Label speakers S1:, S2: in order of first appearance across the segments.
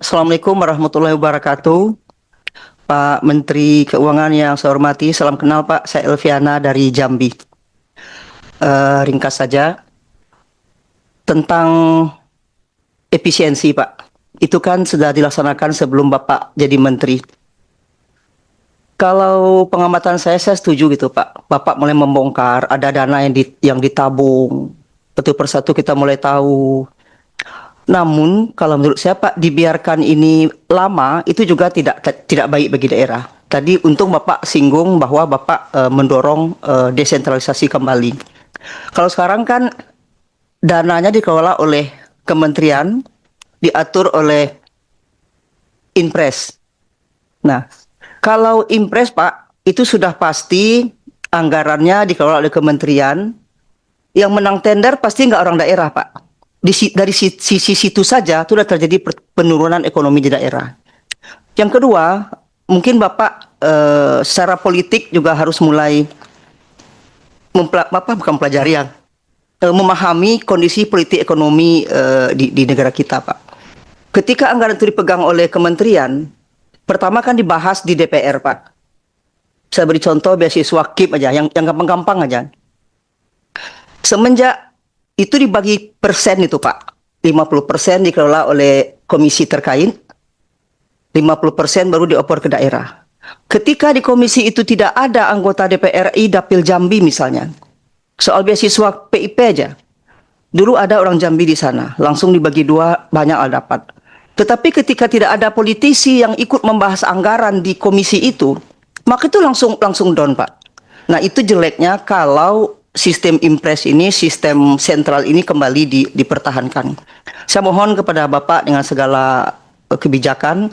S1: Assalamualaikum warahmatullahi wabarakatuh. Pak Menteri Keuangan yang saya hormati, salam kenal Pak, saya Elviana dari Jambi. Ringkas saja, tentang efisiensi Pak, itu kan sudah dilaksanakan sebelum Bapak jadi Menteri. Kalau pengamatan saya setuju gitu Pak. Bapak mulai membongkar, ada dana yang ditabung, satu persatu kita mulai tahu. Namun kalau menurut saya Pak, dibiarkan ini lama itu juga tidak baik bagi daerah. Tadi untung Bapak singgung bahwa Bapak mendorong desentralisasi kembali. Kalau sekarang kan dananya dikelola oleh kementerian, diatur oleh Inpres. Nah, kalau Inpres Pak, itu sudah pasti anggarannya dikelola oleh kementerian, yang menang tender pasti nggak orang daerah Pak. Dari sisi situ saja sudah terjadi penurunan ekonomi di daerah. Yang kedua, mungkin Bapak secara politik juga harus mulai bukan pelajari yang memahami kondisi politik ekonomi di negara kita, Pak. Ketika anggaran itu dipegang oleh kementerian, pertama kan dibahas di DPR, Pak. Saya beri contoh beasiswa KIP aja, yang gampang-gampang aja. Semenjak itu dibagi persen itu Pak, 50% dikelola oleh komisi terkait, 50% baru dioper ke daerah. Ketika di komisi itu tidak ada anggota DPR RI Dapil Jambi misalnya, soal beasiswa PIP aja, dulu ada orang Jambi di sana, langsung dibagi dua, banyak al dapat. Tetapi ketika tidak ada politisi yang ikut membahas anggaran di komisi itu, maka itu langsung down Pak. Nah itu jeleknya kalau sistem Impres ini, sistem sentral ini kembali dipertahankan. Saya mohon kepada Bapak dengan segala kebijakan,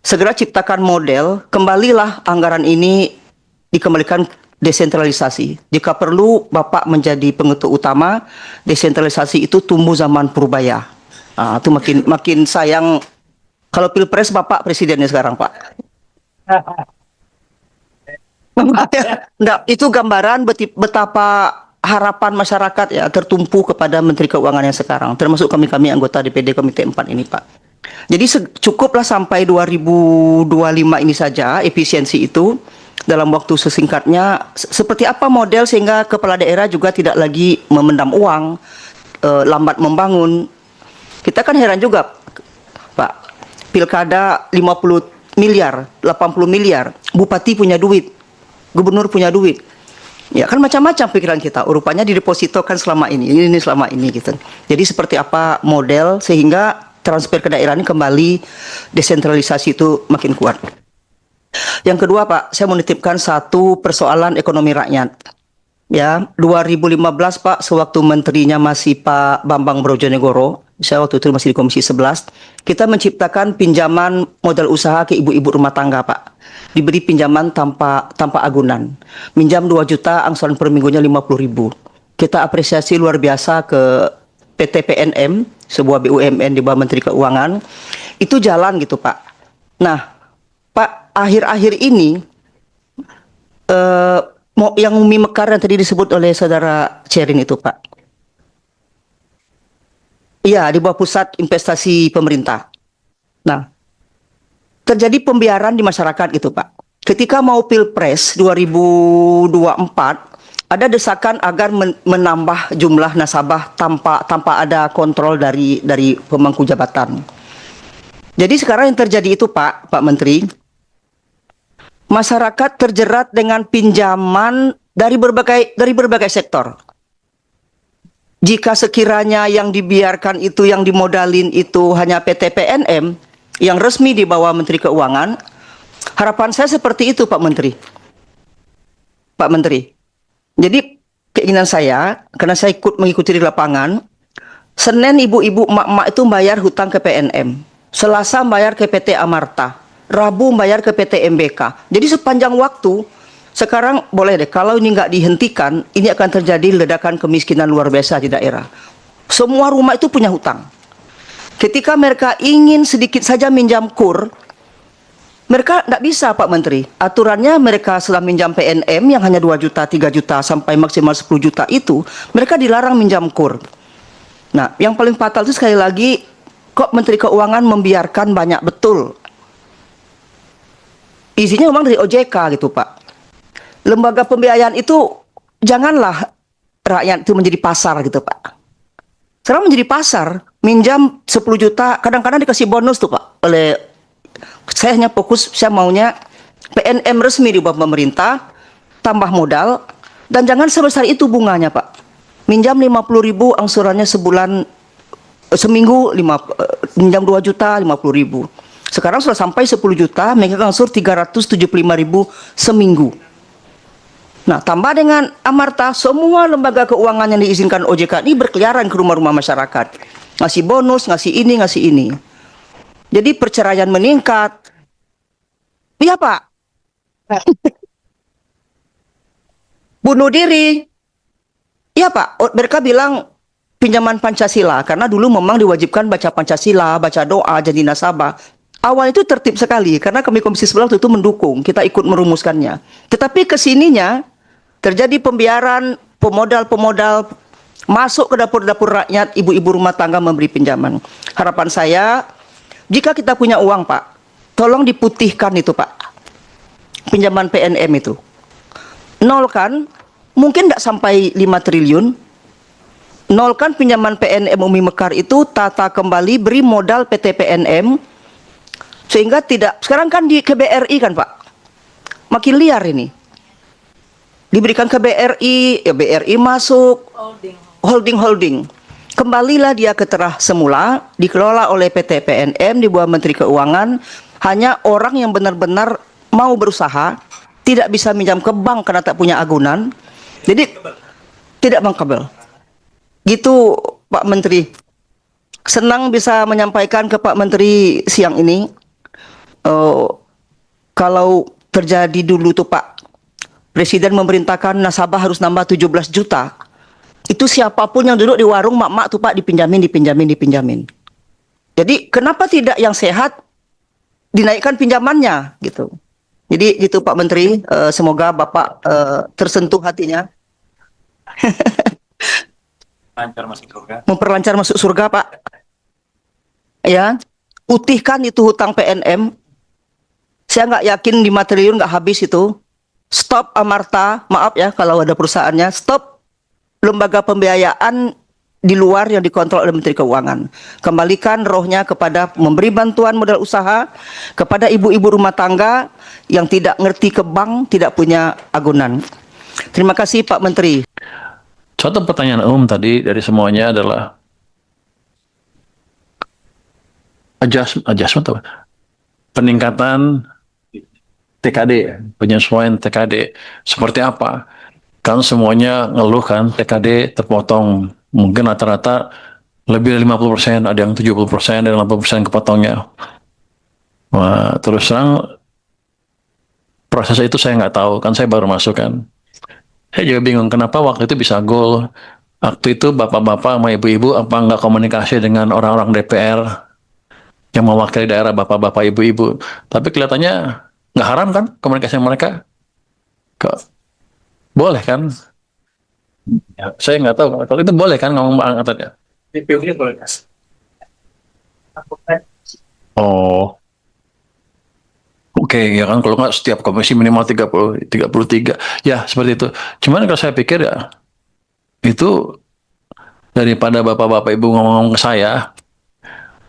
S1: segera ciptakan model, kembalilah anggaran ini dikembalikan desentralisasi. Jika perlu Bapak menjadi pengetua utama, desentralisasi itu tumbuh zaman Purbaya. Nah, itu makin sayang kalau Pilpres Bapak presidennya sekarang, Pak. Enggak, itu gambaran betapa harapan masyarakat ya tertumpu kepada Menteri Keuangan yang sekarang, termasuk kami anggota DPD Komite 4 ini, Pak. Jadi cukuplah sampai 2025 ini saja efisiensi itu dalam waktu sesingkatnya. Seperti apa model sehingga kepala daerah juga tidak lagi memendam uang, lambat membangun. Kita kan heran juga, Pak. Pilkada 50 miliar, 80 miliar, bupati punya duit, gubernur punya duit. Ya kan macam-macam pikiran kita. Rupanya didepositokan selama ini selama ini gitu. Jadi seperti apa model sehingga transfer ke daerah ini kembali desentralisasi itu makin kuat. Yang kedua Pak, saya menitipkan satu persoalan ekonomi rakyat. Ya, 2015 Pak, sewaktu menterinya masih Pak Bambang Brojonegoro, saya waktu itu masih di Komisi 11, kita menciptakan pinjaman modal usaha ke ibu-ibu rumah tangga Pak. Diberi pinjaman tanpa agunan. Minjam 2 juta, angsuran per minggunya 50.000. Kita apresiasi luar biasa ke PT PNM, sebuah BUMN di bawah Menteri Keuangan. Itu jalan gitu Pak. Nah, Pak, akhir-akhir ini yang mie mekar yang tadi disebut oleh saudara Cerin itu Pak. Iya, di bawah pusat investasi pemerintah. Nah, terjadi pembiaran di masyarakat gitu Pak. Ketika mau Pilpres 2024, ada desakan agar menambah jumlah nasabah tanpa ada kontrol dari pemangku jabatan. Jadi sekarang yang terjadi itu Pak Menteri, masyarakat terjerat dengan pinjaman dari berbagai sektor. Jika sekiranya yang dibiarkan itu, yang dimodalin itu hanya PT PNM yang resmi di bawah Menteri Keuangan, harapan saya seperti itu Pak Menteri. Pak Menteri. Jadi keinginan saya, karena saya ikut mengikuti di lapangan, Senin ibu-ibu emak-emak itu bayar hutang ke PNM, Selasa bayar ke PT Amarta, Rabu bayar ke PT MBK. Jadi sepanjang waktu, sekarang boleh deh, kalau ini nggak dihentikan, ini akan terjadi ledakan kemiskinan luar biasa di daerah. Semua rumah itu punya hutang. Ketika mereka ingin sedikit saja minjam kur, mereka tidak bisa Pak Menteri. Aturannya mereka setelah minjam PNM yang hanya 2 juta, 3 juta, sampai maksimal 10 juta itu, mereka dilarang minjam kur. Nah, yang paling fatal itu sekali lagi, kok Menteri Keuangan membiarkan banyak betul. Isinya memang dari OJK gitu Pak. Lembaga pembiayaan itu janganlah rakyat itu menjadi pasar gitu Pak. Sekarang menjadi pasar, minjam 10 juta, kadang-kadang dikasih bonus tuh Pak. Saya hanya fokus, saya maunya PNM resmi di bawah pemerintah, tambah modal, dan jangan sebesar itu bunganya Pak. Minjam 50.000, angsurannya sebulan, seminggu minjam 2 juta 50.000. Sekarang sudah sampai 10 juta, megang angsur 375.000 seminggu. Nah, tambah dengan Amarta, semua lembaga keuangan yang diizinkan OJK ini berkeliaran ke rumah-rumah masyarakat. Ngasih bonus, ngasih ini, ngasih ini. Jadi perceraian meningkat. Iya Pak. Bunuh diri. Iya Pak, mereka bilang pinjaman Pancasila, karena dulu memang diwajibkan baca Pancasila, baca doa, janji nasabah. Awal itu tertib sekali, karena kami Komisi 11 itu mendukung, kita ikut merumuskannya. Tetapi kesininya, terjadi pembiaran, pemodal-pemodal, masuk ke dapur-dapur rakyat, ibu-ibu rumah tangga memberi pinjaman. Harapan saya, jika kita punya uang Pak, tolong diputihkan itu Pak, pinjaman PNM itu. Nolkan, mungkin tidak sampai 5 triliun, nolkan pinjaman PNM Umi Mekar itu, tata kembali, beri modal PT PNM, sehingga tidak, sekarang kan di KBRI kan Pak, makin liar ini. Diberikan ke BRI, ya BRI masuk, holding. Kembalilah dia ke terah semula, dikelola oleh PT PNM di bawah Menteri Keuangan, hanya orang yang benar-benar mau berusaha, tidak bisa minjam ke bank karena tak punya agunan, jadi tidak bankable. Gitu Pak Menteri. Senang bisa menyampaikan ke Pak Menteri siang ini, kalau terjadi dulu tuh Pak, Presiden memerintahkan nasabah harus nambah 17 juta. Itu siapapun yang duduk di warung mak-mak tuh Pak dipinjamin. Jadi kenapa tidak yang sehat dinaikkan pinjamannya gitu. Jadi gitu Pak Menteri, semoga Bapak tersentuh hatinya. Memperlancar masuk surga Pak. Ya, putihkan itu hutang PNM. Saya nggak yakin 5 triliun nggak habis itu. Stop Amarta, maaf ya kalau ada perusahaannya, stop lembaga pembiayaan di luar yang dikontrol oleh Menteri Keuangan. Kembalikan rohnya kepada memberi bantuan modal usaha kepada ibu-ibu rumah tangga yang tidak ngerti ke bank, tidak punya agunan. Terima kasih Pak Menteri.
S2: Satu pertanyaan umum tadi dari semuanya adalah adjustment apa? Peningkatan TKD, penyesuaian TKD seperti apa? Kan semuanya ngeluh kan TKD terpotong, mungkin rata-rata lebih dari 50%, ada yang 70%, ada yang 80% kepotongnya. Wah, terus terang proses itu saya nggak tahu, kan saya baru masuk kan. Saya juga bingung kenapa waktu itu bisa goal. Waktu itu bapak-bapak sama ibu-ibu apa nggak komunikasi dengan orang-orang DPR yang mewakili daerah, bapak-bapak ibu-ibu. Tapi kelihatannya nggak haram kan komunikasi mereka? Kok boleh kan? Ya, saya nggak tahu kalau itu boleh kan ngomong angkatannya.
S3: DPU-nya boleh kas.
S2: Oh, oke, ya kan kalau nggak setiap komisi minimal 33. Ya, seperti itu. Cuman kalau saya pikir ya, itu daripada bapak-bapak ibu ngomong ke saya,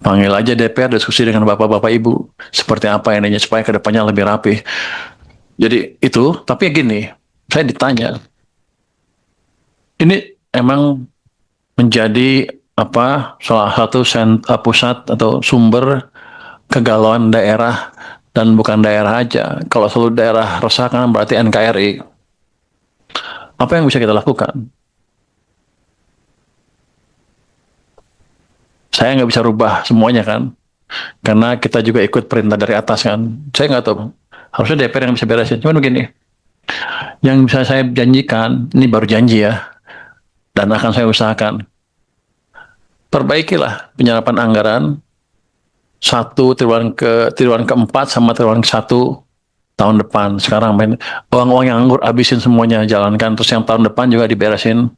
S2: panggil aja DPR diskusi dengan bapak-bapak ibu. Seperti apa ininya, supaya ke depannya lebih rapi. Jadi itu, tapi gini, saya ditanya, ini emang menjadi apa salah satu pusat atau sumber kegalauan daerah, dan bukan daerah aja. Kalau seluruh daerah resah kan berarti NKRI. Apa yang bisa kita lakukan? Saya nggak bisa rubah semuanya kan, karena kita juga ikut perintah dari atas kan. Saya nggak tahu, harusnya DPR yang bisa beresin. Cuman begini, yang bisa saya janjikan, ini baru janji ya, dan akan saya usahakan, perbaikilah penyerapan anggaran triwulan keempat sama triwulan ke-1 tahun depan. Sekarang uang-uang yang nganggur habisin semuanya, jalankan, terus yang tahun depan juga diberesin,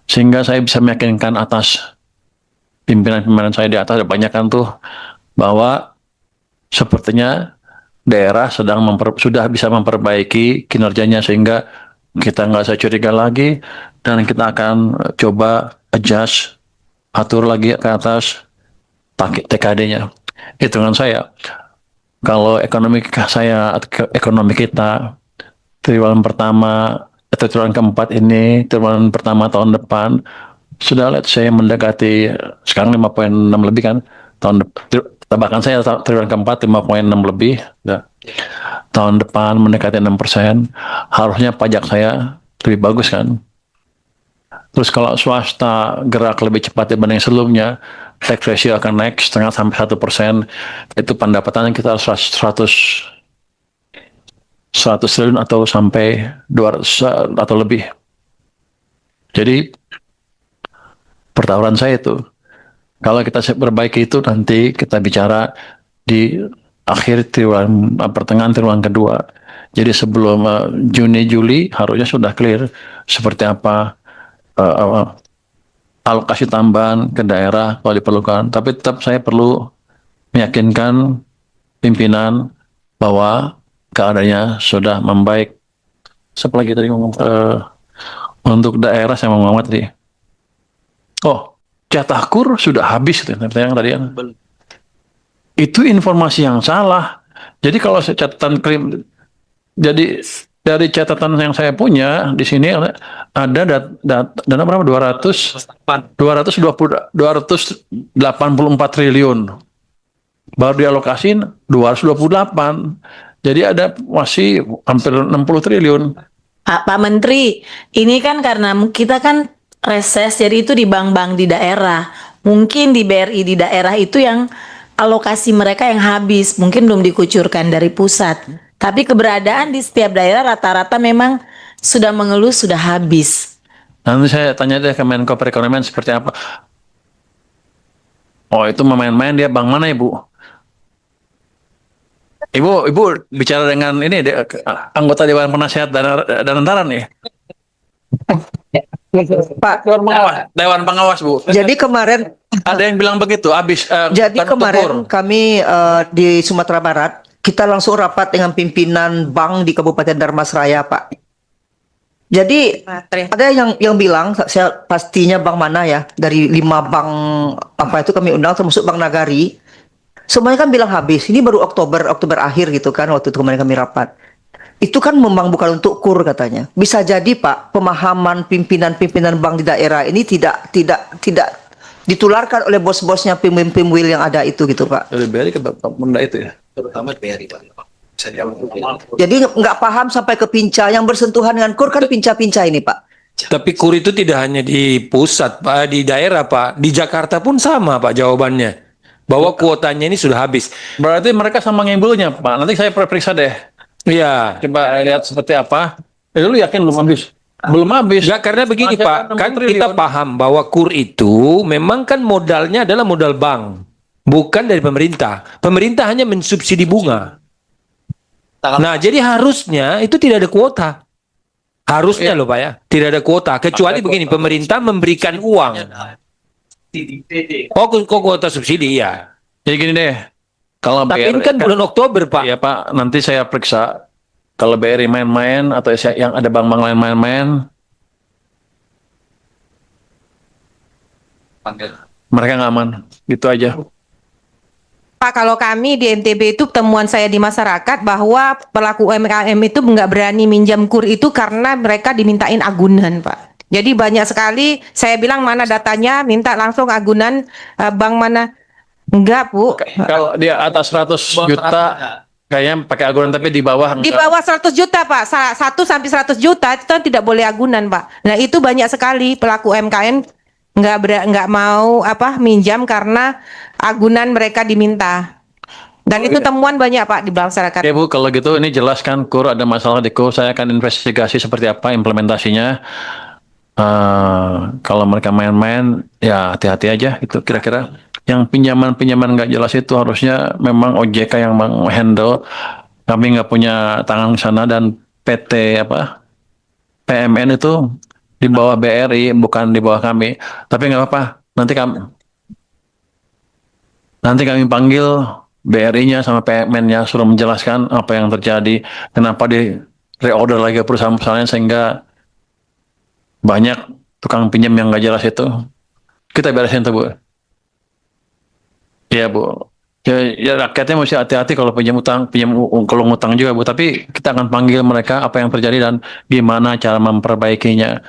S2: sehingga saya bisa meyakinkan atas pimpinan-pimpinan saya di atas banyak kan tuh bahwa sepertinya daerah sudah bisa memperbaiki kinerjanya sehingga kita nggak usah curiga lagi dan kita akan coba adjust atur lagi ke atas pakai TKD-nya. Hitungan saya, kalau ekonomi kita triwulan pertama atau triwulan keempat ini, triwulan pertama tahun depan sudah let's say mendekati sekarang 5,6 lebih kan tebakan saya triwulan keempat 5,6 lebih ya. Tahun depan mendekati 6%, harusnya pajak saya lebih bagus kan. Terus kalau swasta gerak lebih cepat dibanding sebelumnya, tax ratio akan naik 0,5 sampai 1%. Itu pendapatannya kita 100 triliun atau sampai 200 atau lebih. Jadi pertawaran saya itu, kalau kita perbaiki itu nanti kita bicara di akhir pertengahan triwulan kedua. Jadi sebelum Juni Juli harusnya sudah clear seperti apa alokasi tambahan ke daerah kalau diperlukan. Tapi tetap saya perlu meyakinkan pimpinan bahwa keadaannya sudah membaik. Siapa lagi tadi ngomong? Untuk daerah saya mau ngomong tadi. Oh, jatah kur sudah habis itu yang tadi. Itu informasi yang salah. Jadi kalau catatan klaim, jadi dari catatan yang saya punya di sini ada dana berapa? 284 triliun. Baru dialokasin 228. Jadi ada masih hampir 60 triliun.
S3: Pak Menteri, ini kan karena kita kan reses, jadi itu di bank-bank di daerah. Mungkin di BRI di daerah itu yang alokasi mereka yang habis, mungkin belum dikucurkan dari pusat. Tapi keberadaan di setiap daerah rata-rata memang sudah mengeluh sudah habis.
S2: Nanti saya tanya deh ke Menko Perekonomian seperti apa. Oh itu main-main dia bank mana Ibu? Ibu bicara dengan ini anggota Dewan Penasihat dan Antara nih.
S1: Pak,
S2: Dewan Pengawas Bu.
S1: jadi kemarin
S2: Ada yang bilang begitu,
S1: Jadi kemarin kami di Sumatera Barat, kita langsung rapat dengan pimpinan bank di Kabupaten Darmasraya, Pak. Jadi ada yang bilang, saya pastinya bank mana ya, dari 5 bank apa itu kami undang, termasuk Bank Nagari. Semuanya kan bilang habis. Ini baru Oktober akhir gitu kan, waktu itu kemarin kami rapat. Itu kan memang bukan untuk kur katanya. Bisa jadi Pak, pemahaman pimpinan-pimpinan bank di daerah ini tidak ditularkan oleh bos-bosnya pimwil yang ada itu gitu Pak.
S2: Dari BRI ke Benda itu ya.
S4: Terutama BRI Pak.
S1: Jadi nggak paham sampai ke pinca yang bersentuhan dengan kur kan pinca-pinca ini Pak.
S4: Tapi KUR itu tidak hanya di pusat, Pak, di daerah, Pak. Di Jakarta pun sama, Pak, jawabannya. Bahwa kuotanya ini sudah habis.
S2: Berarti mereka sama ngimbulnya Pak. Nanti saya periksa deh.
S4: Iya.
S2: Coba lihat seperti apa. Dulu yakin belum habis? Belum habis.
S4: Enggak, karena begini,
S2: Masih
S4: Pak.
S2: ada 60
S4: Kan
S2: triliun.
S4: kita paham bahwa KUR itu memang kan modalnya adalah modal bank. Bukan dari pemerintah. Pemerintah hanya mensubsidi bunga. Nah, jadi harusnya itu tidak ada kuota. Harusnya loh Pak ya. Tidak ada kuota. Kecuali begini, pemerintah memberikan uang. Oh, kuota subsidi ya.
S2: Jadi gini deh. Kalau
S4: Tapi ini
S2: BRI
S4: kan bulan Oktober, Pak.
S2: Iya Pak, nanti saya periksa. Kalau BRI main-main atau yang ada bank-bank lain main-main, mereka nggak aman. Gitu aja.
S5: Pak, kalau kami di NTB itu temuan saya di masyarakat bahwa pelaku UMKM itu nggak berani minjam KUR itu karena mereka dimintain agunan, Pak. Jadi banyak sekali saya bilang mana datanya, minta langsung agunan bank mana. Enggak, Bu.
S2: Kalau dia atas 100 juta, kayaknya pakai agunan, tapi di bawah
S5: Di bawah 100 juta, Pak. 1 sampai 100 juta itu kan tidak boleh agunan, Pak. Nah, itu banyak sekali pelaku UMKM nggak mau minjam karena agunan mereka diminta. Dan itu temuan banyak Pak di masyarakat.
S2: Oke Bu, kalau gitu ini jelas kan KUR ada masalah di KUR. Saya akan investigasi seperti apa implementasinya. Kalau mereka main-main, ya hati-hati aja gitu kira-kira. Yang pinjaman-pinjaman nggak jelas itu harusnya memang OJK yang menghandle. Kami nggak punya tangan ke sana dan PT PMN itu di bawah BRI, bukan di bawah kami. Tapi nggak apa-apa. Nanti Nanti kami panggil BRI-nya sama PMN-nya suruh menjelaskan apa yang terjadi, kenapa di reorder lagi perusahaan-perusahaan sehingga banyak tukang pinjam yang nggak jelas itu. Kita beresin tuh, Bu. Iya, Bu. Ya rakyatnya mesti hati-hati kalau pinjam utang, kalau ngutang juga, Bu. Tapi kita akan panggil mereka apa yang terjadi dan gimana cara memperbaikinya.